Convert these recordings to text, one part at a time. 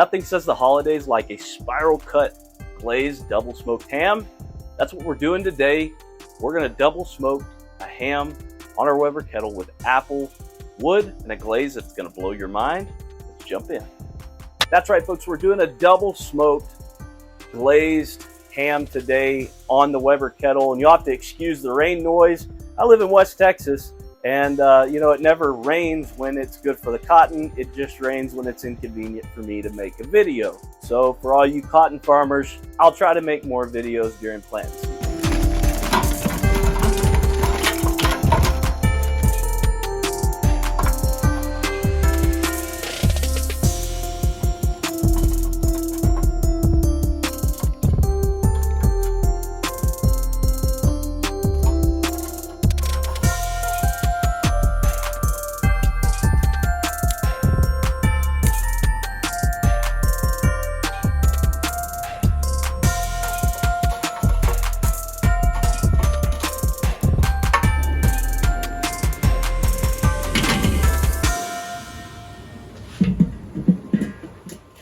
Nothing says the holidays like a spiral cut glazed double smoked ham. That's what we're doing today. We're gonna double smoke a ham on our Weber kettle with apple, wood, and a glaze that's gonna blow your mind. Let's jump in. That's right, folks, we're doing a double smoked glazed ham today on the Weber kettle, and you'll have to excuse the rain noise. I live in West Texas, and you know, it never rains when it's good for the cotton. It just rains when it's inconvenient for me to make a video. So for all you cotton farmers, I'll try to make more videos during planting season.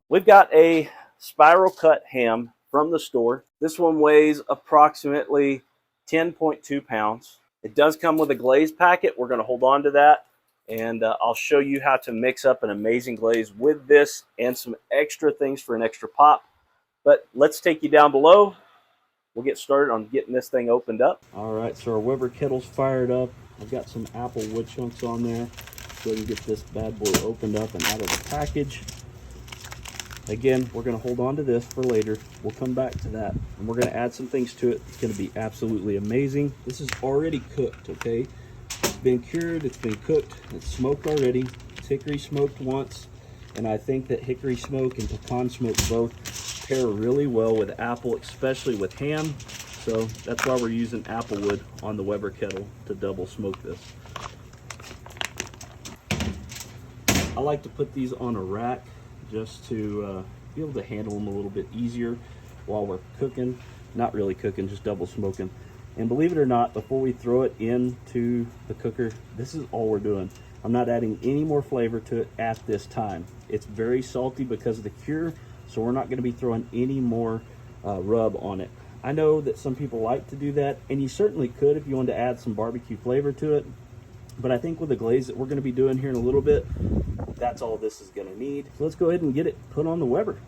We've got a spiral cut ham from the store. This one weighs approximately 10.2 pounds. It does come with a glaze packet. We're going to hold on to that, and I'll show you how to mix up an amazing glaze with this and some extra things for an extra pop. But let's take you down below. We'll get started on getting this thing opened up. All right, so our Weber kettle's fired up. I've got some apple wood chunks on there so we can get this bad boy opened up and out of the package. Again, we're going to hold on to this for later. We'll come back to that, and we're going to add some things to it. It's going to be absolutely amazing. This is already cooked, okay? It's been cured, it's been cooked, it's smoked already. It's hickory smoked once, and I think that hickory smoke and pecan smoke both pair really well with apple, especially with ham. So that's why we're using apple wood on the Weber kettle to double smoke this. I like to put these on a rack just to be able to handle them a little bit easier while we're cooking. Not really cooking, just double smoking. And believe it or not, before we throw it into the cooker, this is all we're doing. I'm not adding any more flavor to it at this time. It's very salty because of the cure, so we're not going to be throwing any more rub on it. I know that some people like to do that, and you certainly could if you wanted to add some barbecue flavor to it. But I think with the glaze that we're going to be doing here in a little bit, that's all this is going to need. So let's go ahead and get it put on the Weber.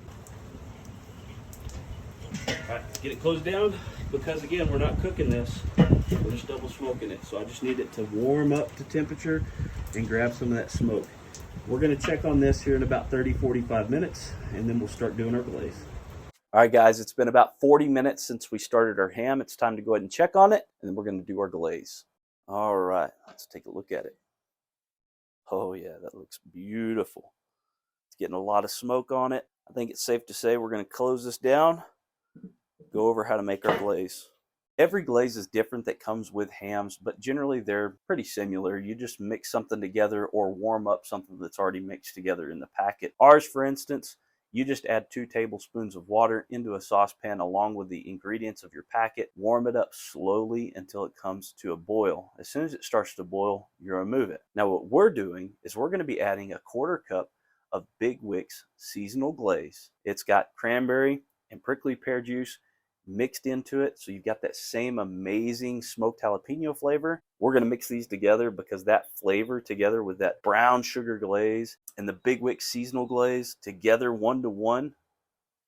All right, get it closed down, because again, we're not cooking this. We're just double smoking it. So I just need it to warm up to temperature and grab some of that smoke. We're going to check on this here in about 30-45 minutes, and then we'll start doing our glaze. All right, guys, it's been about 40 minutes since we started our ham. It's time to go ahead and check on it, and then we're going to do our glaze. All right, let's take a look at it. Oh yeah, that looks beautiful. It's getting a lot of smoke on it. I think it's safe to say we're going to close this down, go over how to make our glaze. Every glaze is different that comes with hams, but generally they're pretty similar. You just mix something together or warm up something that's already mixed together in the packet. Ours, for instance, you just add 2 tablespoons of water into a saucepan along with the ingredients of your packet. Warm it up slowly until it comes to a boil. As soon as it starts to boil, you remove it. Now what we're doing is we're going to be adding 1/4 cup of Big Wick's seasonal glaze. It's got cranberry and prickly pear juice mixed into it, so you've got that same amazing smoked jalapeno flavor. We're going to mix these together because that flavor together with that brown sugar glaze and the Big Wick seasonal glaze together 1-to-1,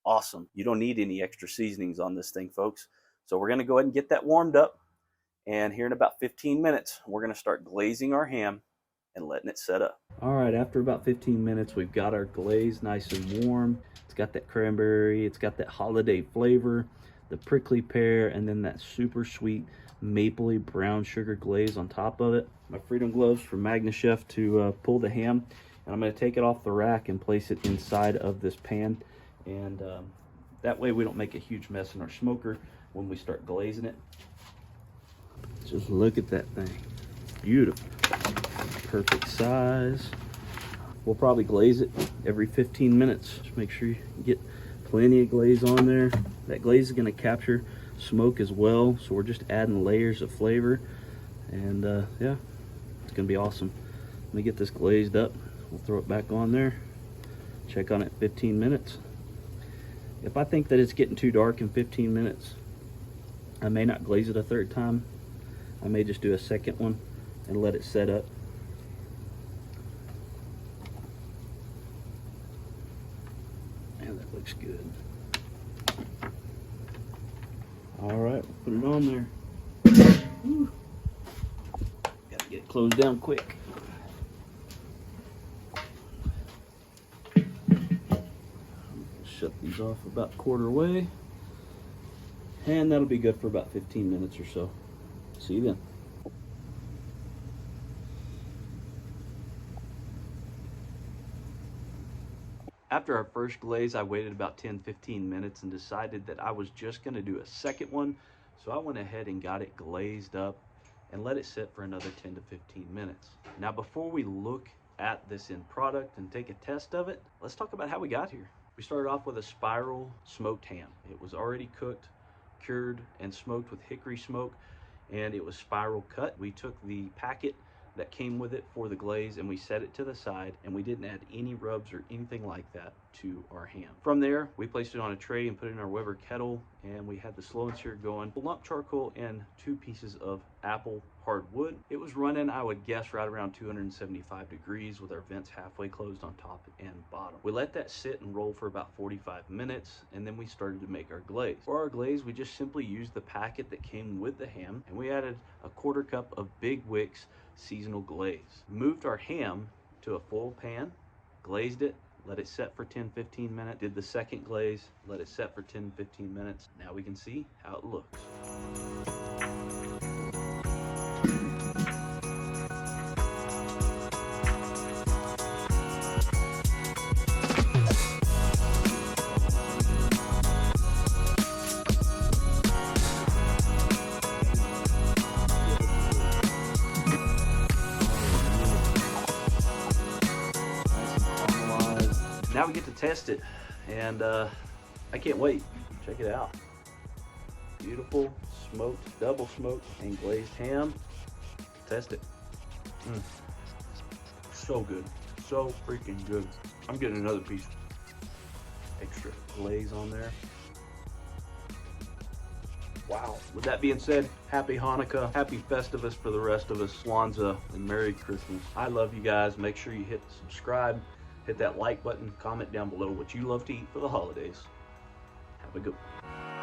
awesome. You don't need any extra seasonings on this thing, folks. So we're going to go ahead and get that warmed up, and here in about 15 minutes we're going to start glazing our ham and letting it set up. All right, after about 15 minutes we've got our glaze nice and warm. It's got that cranberry, it's got that holiday flavor, the prickly pear, and then that super sweet mapley brown sugar glaze on top of it. My Freedom gloves from Magna Chef to pull the ham, and I'm going to take it off the rack and place it inside of this pan, and that way we don't make a huge mess in our smoker when we start glazing it. Just look at that thing, beautiful, perfect size. We'll probably glaze it every 15 minutes. Just make sure you get plenty of glaze on there. That glaze is going to capture smoke as well, so we're just adding layers of flavor, and yeah, it's going to be awesome. Let me get this glazed up. We'll throw it back on there. check on it 15 minutes. If I think that it's getting too dark in 15 minutes, I may not glaze it a third time. I may just do a second one and let it set up. And that looks good. All right, put it on there. Whew. Gotta get it closed down quick. Shut these off about a quarter way, and that'll be good for about 15 minutes or so. See you then. After our first glaze, I waited about 10-15 minutes and decided that I was just going to do a second one. So I went ahead and got it glazed up and let it sit for another 10 to 15 minutes. Now, before we look at this end product and take a test of it, let's talk about how we got here. We started off with a spiral smoked ham. It was already cooked, cured, and smoked with hickory smoke, and it was spiral cut. We took the packet that came with it for the glaze and we set it to the side, and we didn't add any rubs or anything like that to our ham. From there, we placed it on a tray and put it in our Weber kettle, and we had the slow and sear going, lump charcoal and 2 pieces of apple hardwood. It was running, I would guess, right around 275 degrees with our vents halfway closed on top and bottom. We let that sit and roll for about 45 minutes, and then we started to make our glaze. For our glaze, we just simply used the packet that came with the ham, and we added a 1/4 cup of Big Wicks seasonal glaze. Moved our ham to a full pan, glazed it, let it set for 10-15 minutes, did the second glaze, let it set for 10-15 minutes. Now we can see how it looks. Now we get to test it, and I can't wait. Check it out. Beautiful smoked, double smoked and glazed ham. Test it. So good, so freaking good. I'm getting another piece. Extra glaze on there. Wow. With that being said, happy Hanukkah, happy Festivus for the rest of us, Kwanzaa, and Merry Christmas. I love you guys. Make sure you hit subscribe. Hit that like button, comment down below what you love to eat for the holidays. Have a good one.